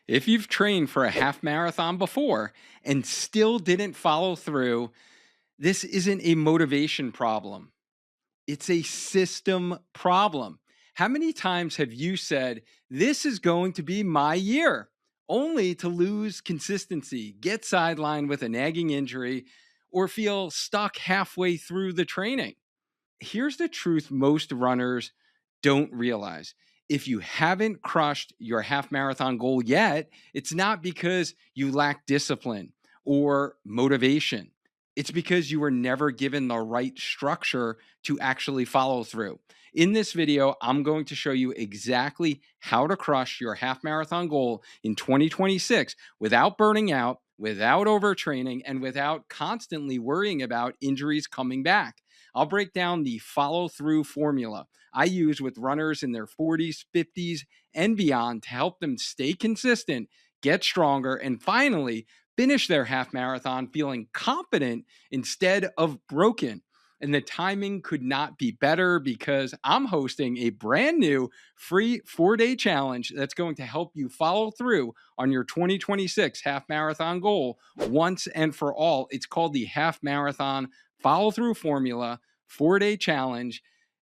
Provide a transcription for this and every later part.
If you've trained for a half marathon before and still didn't follow through, this isn't a motivation problem. It's a system problem. How many times have you said, "This is going to be my year," only to lose consistency, get sidelined with a nagging injury, or feel stuck halfway through the training? Here's the truth most runners don't realize. If you haven't crushed your half marathon goal yet, it's not because you lack discipline or motivation. It's because you were never given the right structure to actually follow through. In this video, I'm going to show you exactly how to crush your half marathon goal in 2026 without burning out, without overtraining, and without constantly worrying about injuries coming back. I'll break down the follow through formula I use with runners in their 40s, 50s, and beyond to help them stay consistent, get stronger, and finally finish their half marathon feeling confident instead of broken. And the timing could not be better because I'm hosting a brand new free 4-day challenge that's going to help you follow through on your 2026 half marathon goal once and for all. It's called the Half Marathon Follow Through Formula 4-day challenge,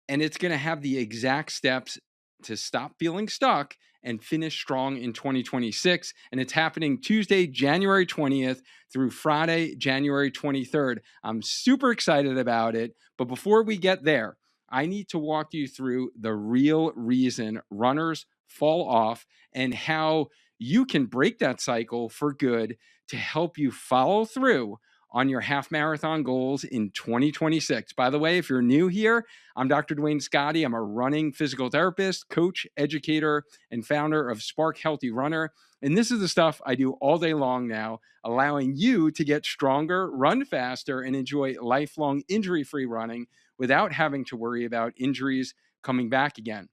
and it's going to have the exact steps to stop feeling stuck and finish strong in 2026. And it's happening Tuesday, January 20th through Friday, January 23rd. I'm super excited about it. But before we get there, I need to walk you through the real reason runners fall off and how you can break that cycle for good to help you follow through on your half marathon goals in 2026. By the way, if you're new here, I'm Dr. Duane Scotti. I'm a running physical therapist, coach, educator, and founder of Spark Healthy Runner. And this is the stuff I do all day long now, allowing you to get stronger, run faster, and enjoy lifelong injury-free running without having to worry about injuries coming back again.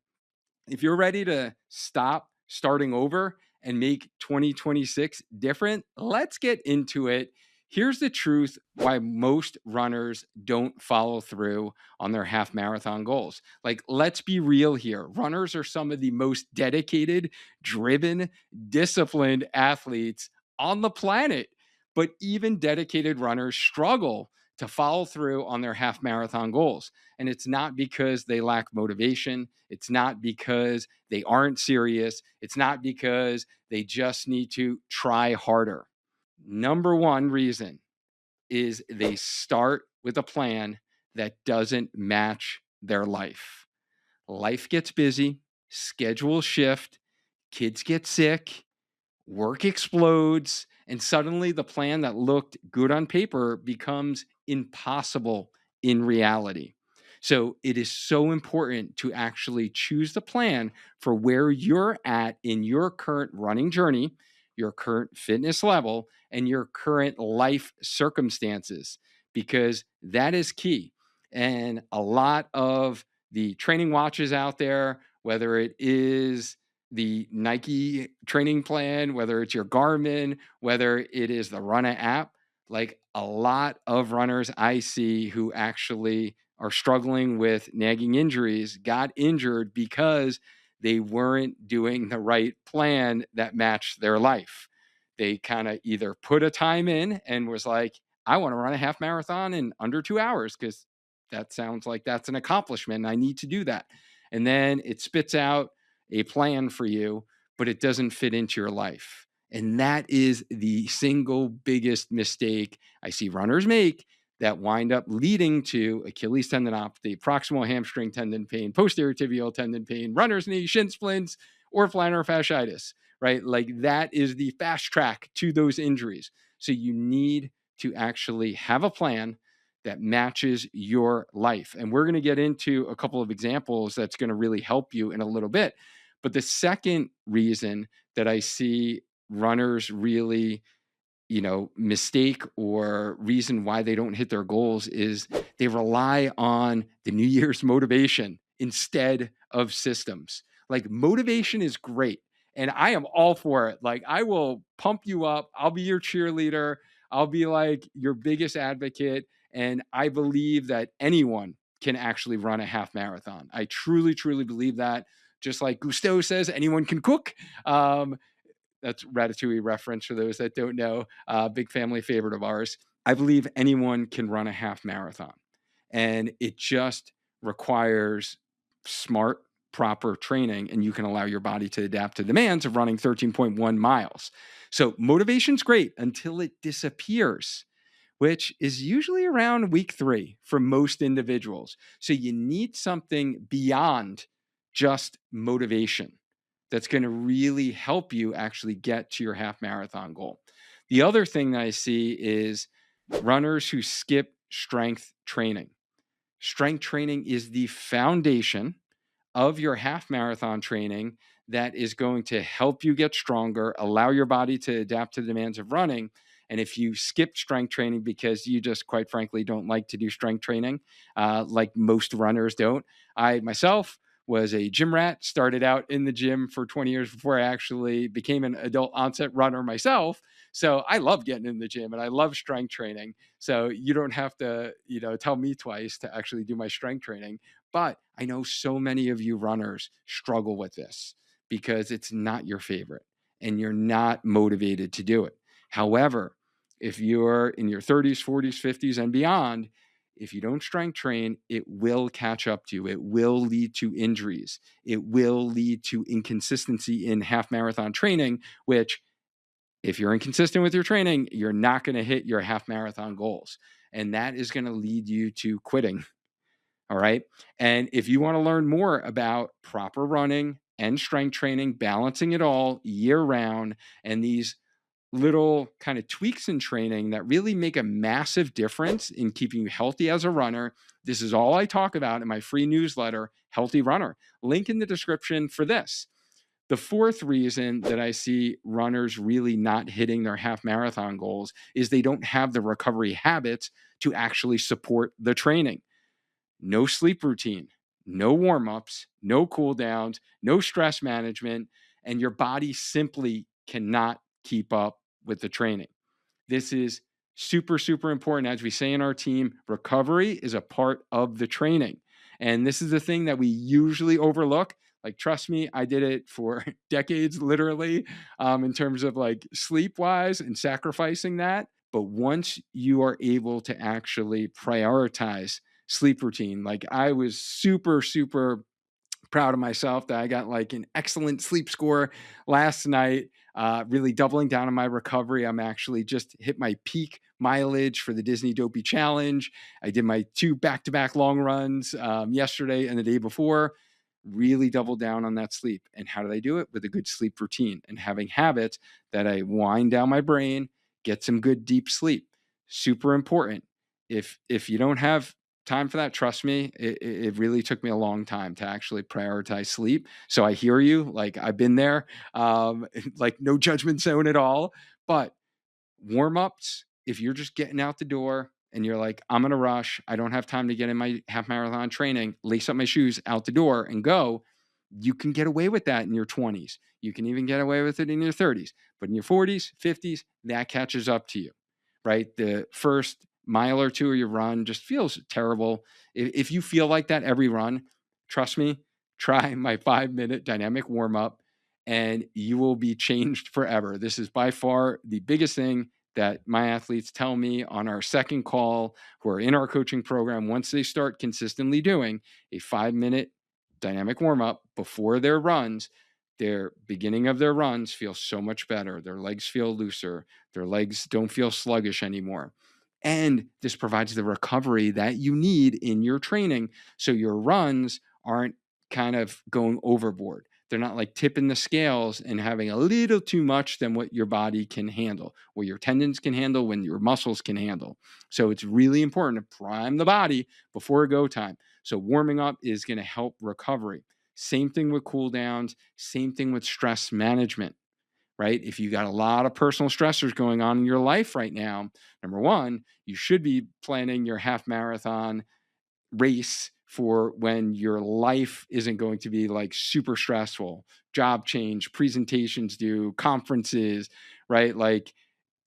If you're ready to stop starting over and make 2026 different, let's get into it. Here's the truth why most runners don't follow through on their half marathon goals. Like, let's be real here. Runners are some of the most dedicated, driven, disciplined athletes on the planet. But even dedicated runners struggle to follow through on their half marathon goals. And it's not because they lack motivation. It's not because they aren't serious. It's not because they just need to try harder. Number one reason is they start with a plan that doesn't match their life. Life gets busy, schedules shift, kids get sick, work explodes, and suddenly the plan that looked good on paper becomes impossible in reality. So it is so important to actually choose the plan for where you're at in your current running journey, your current fitness level, and your current life circumstances, because that is key. And a lot of the training watches out there, whether it is the Nike training plan, whether it's your Garmin, whether it is the Runna app, like a lot of runners I see who actually are struggling with nagging injuries got injured because they weren't doing the right plan that matched their life. They kind of either put a time in and was like, I want to run a half marathon in under 2 hours because that sounds like that's an accomplishment. I need to do that. And then it spits out a plan for you, but it doesn't fit into your life. And that is the single biggest mistake I see runners make that wind up leading to Achilles tendinopathy, proximal hamstring tendon pain, posterior tibial tendon pain, runner's knee, shin splints, or plantar fasciitis, right? Like that is the fast track to those injuries. So you need to actually have a plan that matches your life. And we're going to get into a couple of examples that's going to really help you in a little bit. But the second reason that I see runners really, mistake or reason why they don't hit their goals is they rely on the New Year's motivation instead of systems. Like motivation is great. And I am all for it. Like I will pump you up. I'll be your cheerleader. I'll be like your biggest advocate. And I believe that anyone can actually run a half marathon. I truly, truly believe that. Just like Gusteau says, anyone can cook. That's Ratatouille reference for those that don't know. Big family favorite of ours. I believe anyone can run a half marathon, and it just requires smart, proper training, and you can allow your body to adapt to demands of running 13.1 miles. So motivation's great until it disappears, which is usually around week 3 for most individuals. So you need something beyond just motivation that's going to really help you actually get to your half marathon goal. The other thing that I see is runners who skip strength training. Strength training is the foundation of your half marathon training that is going to help you get stronger, allow your body to adapt to the demands of running. And if you skip strength training because you just, quite frankly, don't like to do strength training, like most runners don't, I myself was a gym rat, started out in the gym for 20 years before I actually became an adult onset runner myself. So I love getting in the gym and I love strength training. So you don't have to, tell me twice to actually do my strength training. But I know so many of you runners struggle with this because it's not your favorite and you're not motivated to do it. However, if you're in your 30s, 40s, 50s, and beyond, if you don't strength train, it will catch up to you. It will lead to injuries. It will lead to inconsistency in half marathon training, which, if you're inconsistent with your training, you're not going to hit your half marathon goals. And that is going to lead you to quitting. All right. And if you want to learn more about proper running and strength training, balancing it all year round, and these little kind of tweaks in training that really make a massive difference in keeping you healthy as a runner, this is all I talk about in my free newsletter, Healthy Runner. Link in the description for this. The fourth reason that I see runners really not hitting their half marathon goals is they don't have the recovery habits to actually support the training. No sleep routine, no warm ups, no cool downs, no stress management, and your body simply cannot keep up with the training. This is super, super important. As we say in our team, recovery is a part of the training. And this is the thing that we usually overlook. Like, trust me, I did it for decades, literally, in terms of like sleep wise and sacrificing that. But once you are able to actually prioritize sleep routine, like I was super, super proud of myself that I got like an excellent sleep score last night. Really doubling down on my recovery. I'm actually just hit my peak mileage for the Disney Dopey Challenge. I did my 2 back-to-back long runs yesterday and the day before. Really doubled down on that sleep. And how did I do it? With a good sleep routine and having habits that I wind down my brain, get some good deep sleep. Super important. If you don't have time for that, trust me, it really took me a long time to actually prioritize sleep. So I hear you. Like, I've been there. Like, no judgment zone at all. But warm-ups, if you're just getting out the door and you're like, I'm going to rush, I don't have time to get in my half marathon training, lace up my shoes out the door and go, you can get away with that in your 20s. You can even get away with it in your 30s. But in your 40s, 50s, that catches up to you, right? The first mile or two of your run just feels terrible. If you feel like that every run, trust me, try my 5-minute dynamic warm-up and you will be changed forever. This is by far the biggest thing that my athletes tell me on our second call who are in our coaching program. Once they start consistently doing a 5-minute dynamic warm-up before their runs, their beginning of their runs feel so much better. Their legs feel looser. Their legs don't feel sluggish anymore. And this provides the recovery that you need in your training so your runs aren't kind of going overboard. They're not like tipping the scales and having a little too much than what your body can handle, what your tendons can handle, when your muscles can handle. So it's really important to prime the body before go time. So warming up is going to help recovery. Same thing with cool downs, same thing with stress management, right? If you got a lot of personal stressors going on in your life right now, number one, you should be planning your half marathon race for when your life isn't going to be like super stressful, job change, presentations due, conferences, right? Like,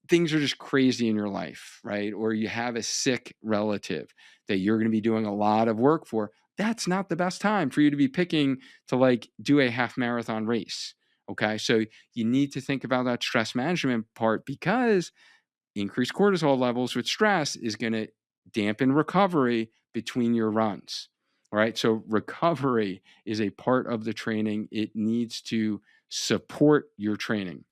things are just crazy in your life, right? Or you have a sick relative that you're going to be doing a lot of work for. That's not the best time for you to be picking to like do a half marathon race Okay. So you need to think about that stress management part, because increased cortisol levels with stress is going to dampen recovery between your runs. All right. So recovery is a part of the training. It needs to support your training.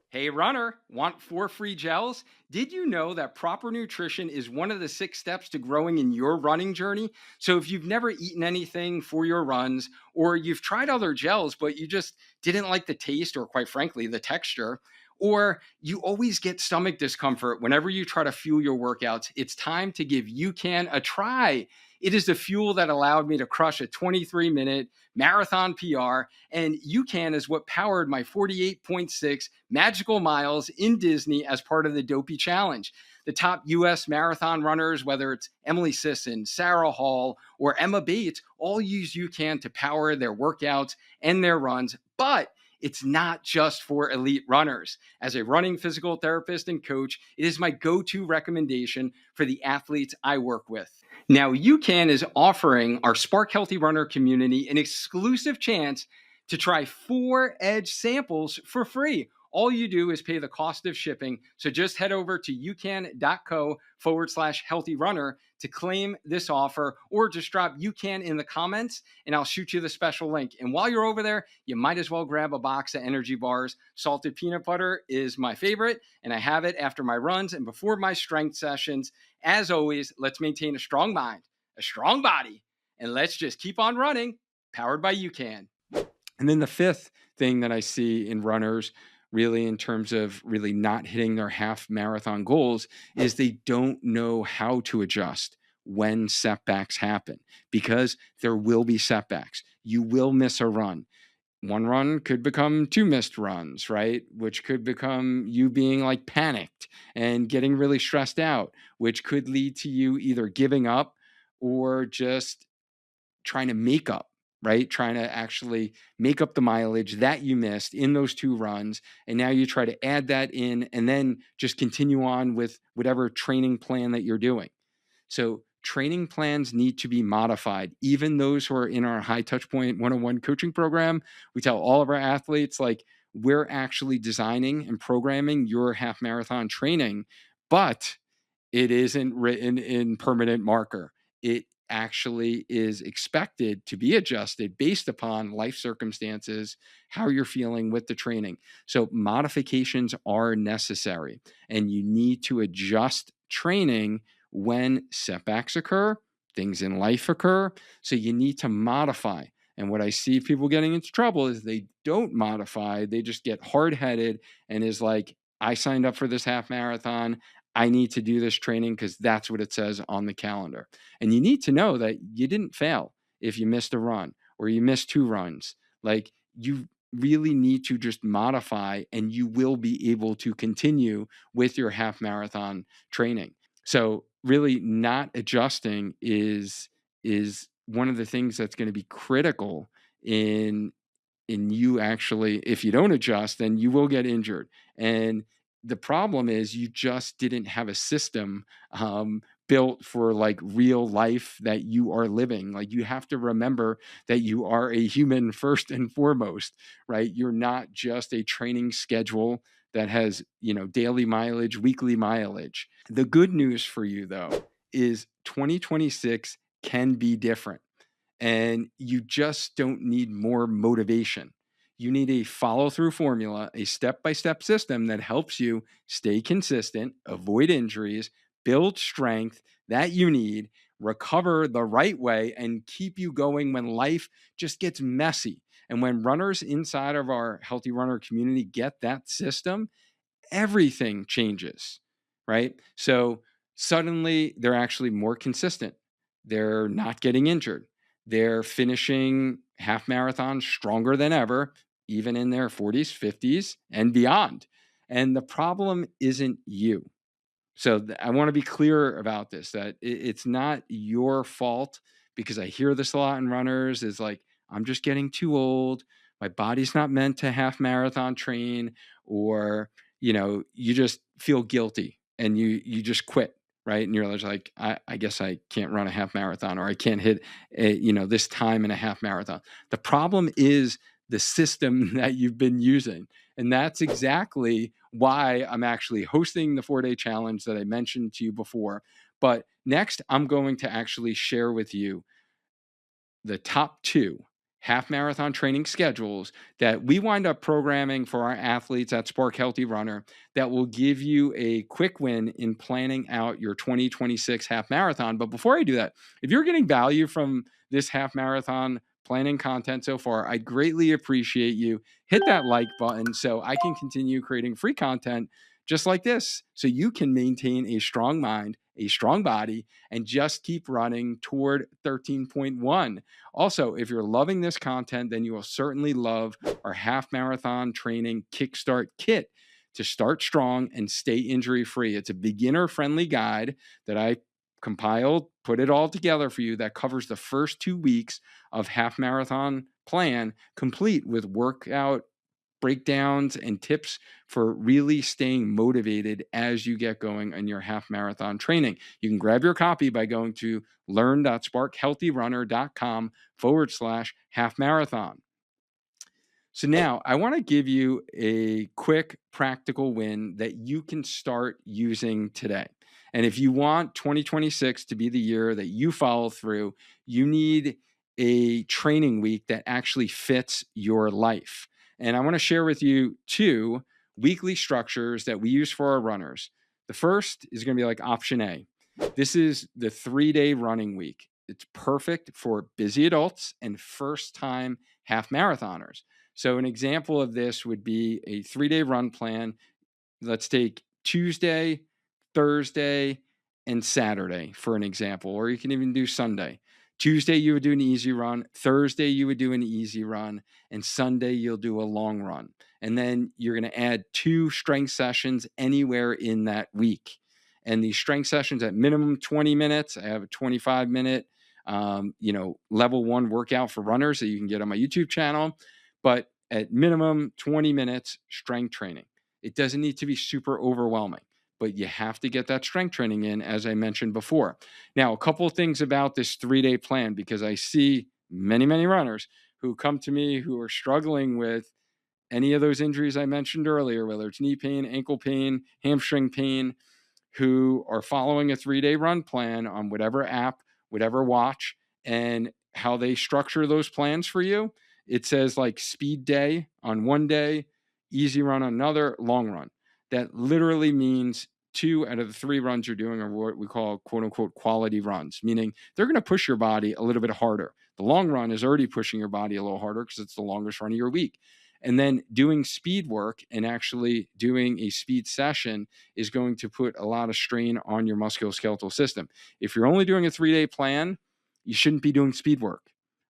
Hey, runner, want 4 free gels? Did you know that proper nutrition is one of the 6 steps to growing in your running journey? So, if you've never eaten anything for your runs, or you've tried other gels, but you just didn't like the taste, or quite frankly, the texture, or you always get stomach discomfort whenever you try to fuel your workouts, it's time to give UCAN a try. It is the fuel that allowed me to crush a 23-minute marathon PR, and UCAN is what powered my 48.6 magical miles in Disney as part of the Dopey Challenge. The top US marathon runners, whether it's Emily Sisson, Sarah Hall, or Emma Bates, all use UCAN to power their workouts and their runs. But it's not just for elite runners. As a running physical therapist and coach, it is my go-to recommendation for the athletes I work with. Now, UCAN is offering our Spark Healthy Runner community an exclusive chance to try 4 Edge samples for free. All you do is pay the cost of shipping. So just head over to ucan.co/healthy runner to claim this offer, or just drop UCAN in the comments and I'll shoot you the special link. And while you're over there, you might as well grab a box of energy bars. Salted peanut butter is my favorite, and I have it after my runs and before my strength sessions. As always, let's maintain a strong mind, a strong body, and let's just keep on running, powered by UCAN. And then the fifth thing that I see in runners, really in terms of really not hitting their half marathon goals, is they don't know how to adjust when setbacks happen, because there will be setbacks. You will miss a run. One run could become 2 missed runs, right? Which could become you being like panicked and getting really stressed out, which could lead to you either giving up or just trying to make up, right? Trying to actually make up the mileage that you missed in those 2 runs. And now you try to add that in and then just continue on with whatever training plan that you're doing. So training plans need to be modified. Even those who are in our high touch point one-on-one coaching program, we tell all of our athletes, like, we're actually designing and programming your half marathon training, but it isn't written in permanent marker. It actually is expected to be adjusted based upon life circumstances, how you're feeling with the training. So modifications are necessary, and you need to adjust training when setbacks occur, things in life occur. So you need to modify. And what I see people getting into trouble is they don't modify. They just get hard-headed and is like, I signed up for this half marathon. I need to do this training because that's what it says on the calendar. And you need to know that you didn't fail if you missed a run or you missed 2 runs. Like, you really need to just modify, and you will be able to continue with your half marathon training. So really not adjusting is one of the things that's going to be critical in you actually, if you don't adjust, then you will get injured. And the problem is you just didn't have a system built for like real life that you are living. Like, you have to remember that you are a human first and foremost, right? You're not just a training schedule that has, daily mileage, weekly mileage. The good news for you though is 2026 can be different. And you just don't need more motivation. You need a follow through formula, a step by step system that helps you stay consistent, avoid injuries, build strength that you need, recover the right way, and keep you going when life just gets messy. And when runners inside of our Healthy Runner community get that system, everything changes, right? So suddenly they're actually more consistent. They're not getting injured. They're finishing half marathons stronger than ever, even in their 40s, 50s, and beyond. And the problem isn't you. So I want to be clear about this, that it's not your fault, because I hear this a lot in runners is like, I'm just getting too old. My body's not meant to half marathon train, or, you just feel guilty and you just quit. Right. And you're just like, I guess I can't run a half marathon, or I can't hit this time in a half marathon. The problem is the system that you've been using. And that's exactly why I'm actually hosting the 4-day challenge that I mentioned to you before. But next, I'm going to actually share with you the top 2 half marathon training schedules that we wind up programming for our athletes at Spark Healthy Runner that will give you a quick win in planning out your 2026 half marathon. But before I do that, if you're getting value from this half marathon planning content so far, I'd greatly appreciate you hit that like button so I can continue creating free content just like this so you can maintain a strong mind, a strong body, and just keep running toward 13.1. Also, if you're loving this content, then you will certainly love our half marathon training Kickstart kit to start strong and stay injury free. It's a beginner friendly guide that I compiled, put it all together for you that covers the first 2 weeks of half marathon plan, complete with workout breakdowns and tips for really staying motivated as you get going on your half marathon training. You can grab your copy by going to learn.sparkhealthyrunner.com/half marathon. So now I want to give you a quick practical win that you can start using today. And if you want 2026 to be the year that you follow through, you need a training week that actually fits your life. And I want to share with you 2 weekly structures that we use for our runners. The first is going to be like option A. This is the 3-day running week. It's perfect for busy adults and first time half marathoners. So an example of this would be a 3-day run plan. Let's take Tuesday, Thursday, and Saturday for an example, or you can even do Sunday. Tuesday, you would do an easy run. Thursday, you would do an easy run. And Sunday, you'll do a long run. And then you're going to add 2 strength sessions anywhere in that week. And these strength sessions at minimum 20 minutes. I have a 25-minute, level 1 workout for runners that you can get on my YouTube channel. But at minimum 20 minutes strength training. It doesn't need to be super overwhelming, but you have to get that strength training in, as I mentioned before. Now, a couple of things about this 3-day plan, because I see many, many runners who come to me who are struggling with any of those injuries I mentioned earlier, whether it's knee pain, ankle pain, hamstring pain, who are following a 3-day run plan on whatever app, whatever watch, and how they structure those plans for you. It says like speed day on one day, easy run on another, long run. That literally means 2 out of the 3 runs you're doing are what we call quote unquote quality runs, meaning they're going to push your body a little bit harder. The long run is already pushing your body a little harder because it's the longest run of your week. And then doing speed work and actually doing a speed session is going to put a lot of strain on your musculoskeletal system. If you're only doing a 3-day plan, you shouldn't be doing speed work.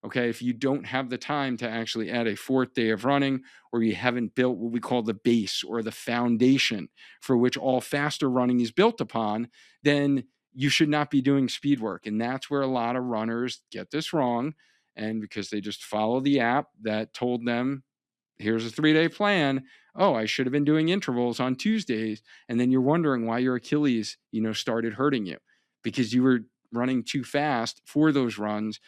Okay. If you don't have the time to actually add a 4th day of running, or you haven't built what we call the base or the foundation for which all faster running is built upon, then you should not be doing speed work. And that's where a lot of runners get this wrong. And because they just follow the app that told them, here's a 3-day plan. Oh, I should have been doing intervals on Tuesdays. And then you're wondering why your Achilles, started hurting you because you were running too fast for those runs,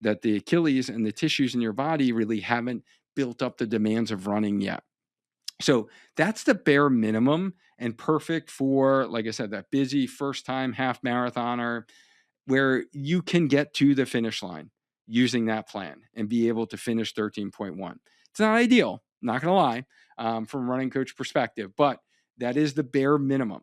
that the Achilles and the tissues in your body really haven't built up the demands of running yet. So that's the bare minimum and perfect for, like I said, that busy first time half marathoner where you can get to the finish line using that plan and be able to finish 13.1. It's not ideal, not going to lie, from a running coach perspective, but that is the bare minimum.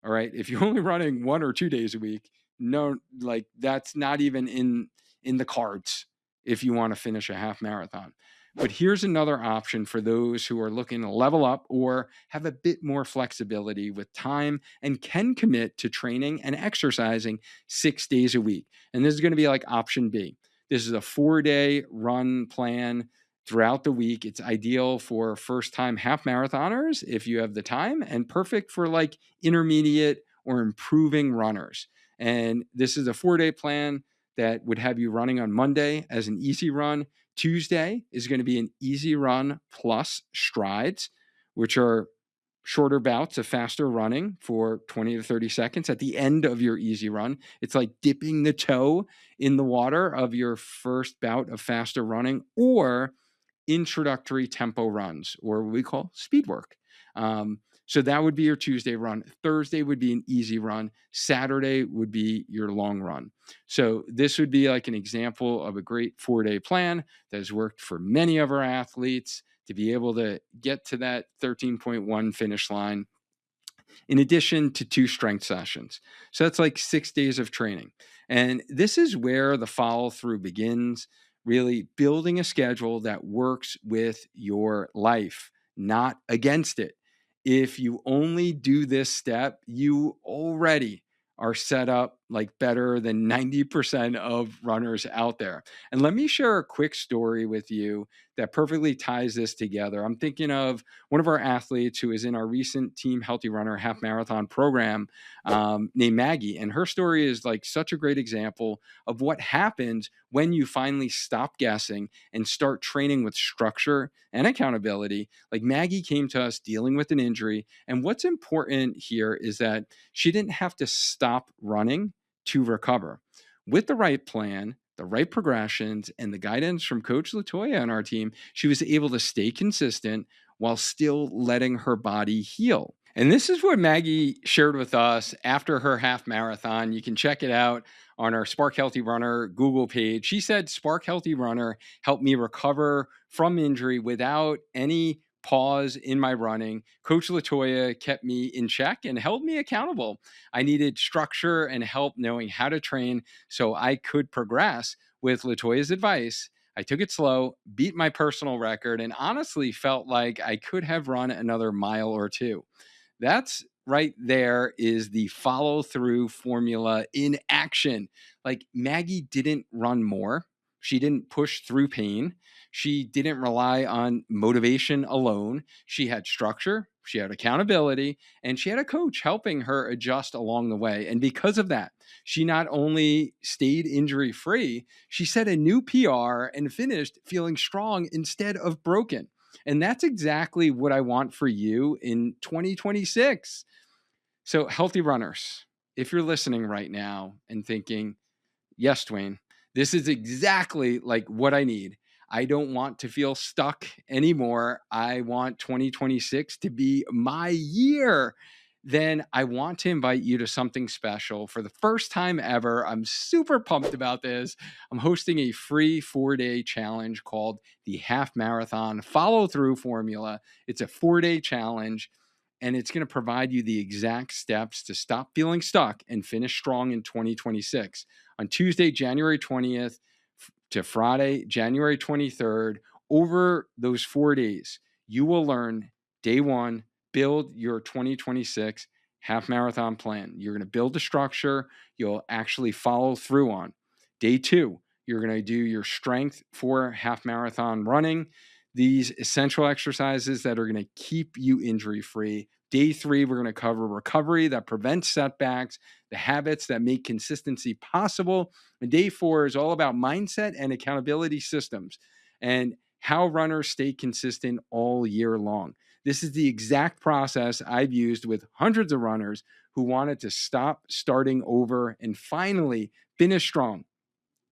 All right. If you're only running 1 or 2 days a week, no, like that's not even in the cards if you want to finish a half marathon. But here's another option for those who are looking to level up or have a bit more flexibility with time and can commit to training and exercising 6 days a week. And this is going to be like option B. This is a 4-day run plan throughout the week. It's ideal for first-time half marathoners if you have the time, and perfect for like intermediate or improving runners. And this is a 4-day plan that would have you running on Monday as an easy run. Tuesday is going to be an easy run plus strides, which are shorter bouts of faster running for 20 to 30 seconds at the end of your easy run. It's like dipping the toe in the water of your first bout of faster running, or introductory tempo runs, or what we call speed work. So that would be your Tuesday run. Thursday would be an easy run. Saturday would be your long run. So this would be like an example of a great 4-day plan that has worked for many of our athletes to be able to get to that 13.1 finish line, in addition to 2 strength sessions. So that's like 6 days of training. And this is where the follow through begins, really building a schedule that works with your life, not against it. If you only do this step, you already are set up like better than 90% of runners out there. And let me share a quick story with you that perfectly ties this together. I'm thinking of one of our athletes who is in our recent Team Healthy Runner half marathon program, named Maggie. And her story is like such a great example of what happens when you finally stop guessing and start training with structure and accountability. Like Maggie came to us dealing with an injury. And what's important here is that she didn't have to stop running to recover. With the right plan, the right progressions, and the guidance from Coach Latoya on our team, she was able to stay consistent while still letting her body heal. And this is what Maggie shared with us after her half marathon. You can check it out on our Spark Healthy Runner Google page. She said, Spark Healthy Runner helped me recover from injury without any pause in my running. Coach Latoya kept me in check and held me accountable. I needed structure and help knowing how to train so I could progress. With Latoya's advice, I took it slow, beat my personal record, and honestly felt like I could have run another mile or two. That's right there is the follow through formula in action. Like Maggie didn't run more. She didn't push through pain. She didn't rely on motivation alone. She had structure, she had accountability, and she had a coach helping her adjust along the way. And because of that, she not only stayed injury free, she set a new PR and finished feeling strong instead of broken. And that's exactly what I want for you in 2026. So, healthy runners, if you're listening right now and thinking, yes, Duane, this is exactly like what I need. I don't want to feel stuck anymore. I want 2026 to be my year. Then I want to invite you to something special for the first time ever. I'm super pumped about this. I'm hosting a free 4-day challenge called the Half Marathon Follow Through Formula. It's a 4-day challenge, and it's going to provide you the exact steps to stop feeling stuck and finish strong in 2026. On Tuesday, January 20th to Friday, January 23rd, over those 4 days, you will learn day one, build your 2026 half marathon plan. You're going to build the structure you'll actually follow through on. Day two, you're going to do your strength for half marathon running, these essential exercises that are going to keep you injury free. Day three, we're going to cover recovery that prevents setbacks, the habits that make consistency possible. And day four is all about mindset and accountability systems and how runners stay consistent all year long. This is the exact process I've used with hundreds of runners who wanted to stop starting over and finally finish strong.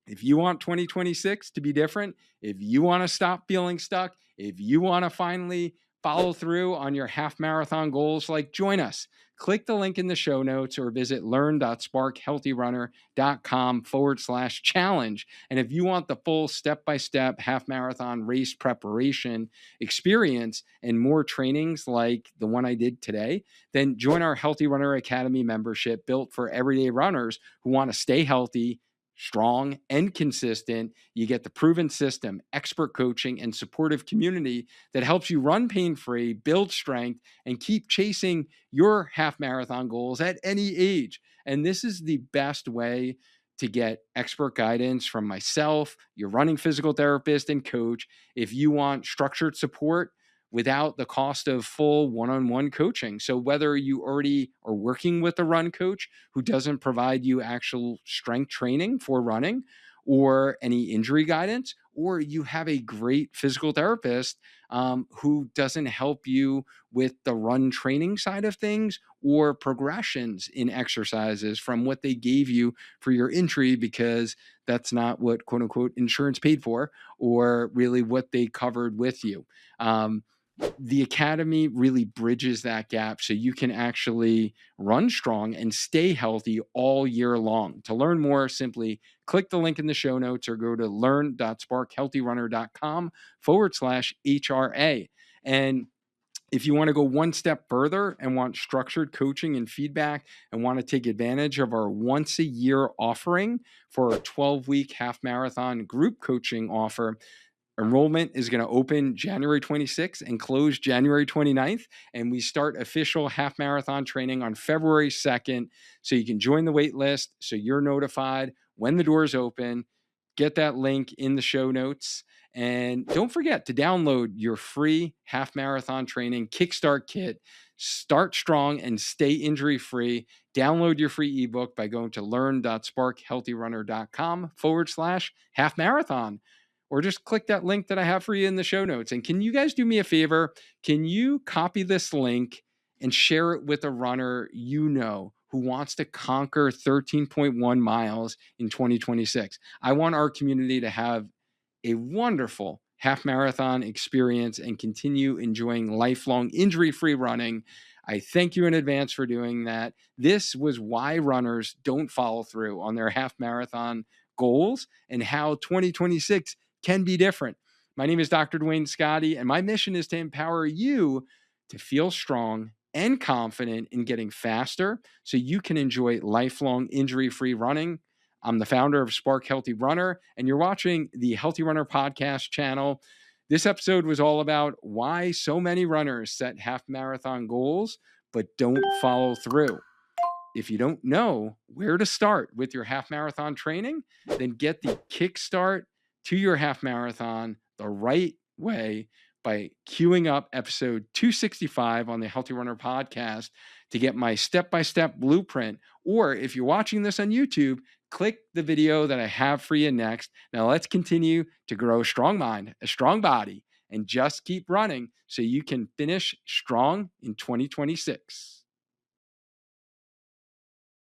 If you want 2026 to be different, if you want to stop feeling stuck, if you want to finally follow through on your half marathon goals, like join us. Click the link in the show notes or visit learn.sparkhealthyrunner.com/challenge. And if you want the full step-by-step half marathon race preparation experience and more trainings like the one I did today, then join our Healthy Runner Academy membership built for everyday runners who want to stay healthy, strong, and consistent. You get the proven system, expert coaching, and supportive community that helps you run pain-free, build strength, and keep chasing your half marathon goals at any age. And this is the best way to get expert guidance from myself, your running physical therapist and coach, if you want structured support without the cost of full one-on-one coaching. So whether you already are working with a run coach who doesn't provide you actual strength training for running, or any injury guidance, or you have a great physical therapist who doesn't help you with the run training side of things or progressions in exercises from what they gave you for your injury, because that's not what quote unquote insurance paid for or really what they covered with you. The academy really bridges that gap so you can actually run strong and stay healthy all year long. To learn more, simply click the link in the show notes or go to learn.sparkhealthyrunner.com/HRA. And if you want to go one step further and want structured coaching and feedback and want to take advantage of our once a year offering for a 12-week half marathon group coaching offer, enrollment is going to open January 26th and close January 29th. And we start official half marathon training on February 2nd. So you can join the wait list so you're notified when the doors open. Get that link in the show notes. And don't forget to download your free half marathon training Kickstart kit. Start strong and stay injury free. Download your free ebook by going to learn.sparkhealthyrunner.com/half marathon. Or just click that link that I have for you in the show notes. And can you guys do me a favor? Can you copy this link and share it with a runner you know who wants to conquer 13.1 miles in 2026? I want our community to have a wonderful half marathon experience and continue enjoying lifelong injury-free running. I thank you in advance for doing that. This was why runners don't follow through on their half marathon goals and how 2026 can be different. My name is Dr. Duane Scotti, and my mission is to empower you to feel strong and confident in getting faster so you can enjoy lifelong injury-free running. I'm the founder of Spark Healthy Runner, and you're watching the Healthy Runner podcast channel. This episode was all about why so many runners set half marathon goals but don't follow through. If you don't know where to start with your half marathon training, then get the Kickstart to your half marathon the right way by queuing up episode 265 on the Healthy Runner podcast to get my step-by-step blueprint. Or if you're watching this on YouTube, click the video that I have for you next. Now let's continue to grow a strong mind, a strong body, and just keep running so you can finish strong in 2026.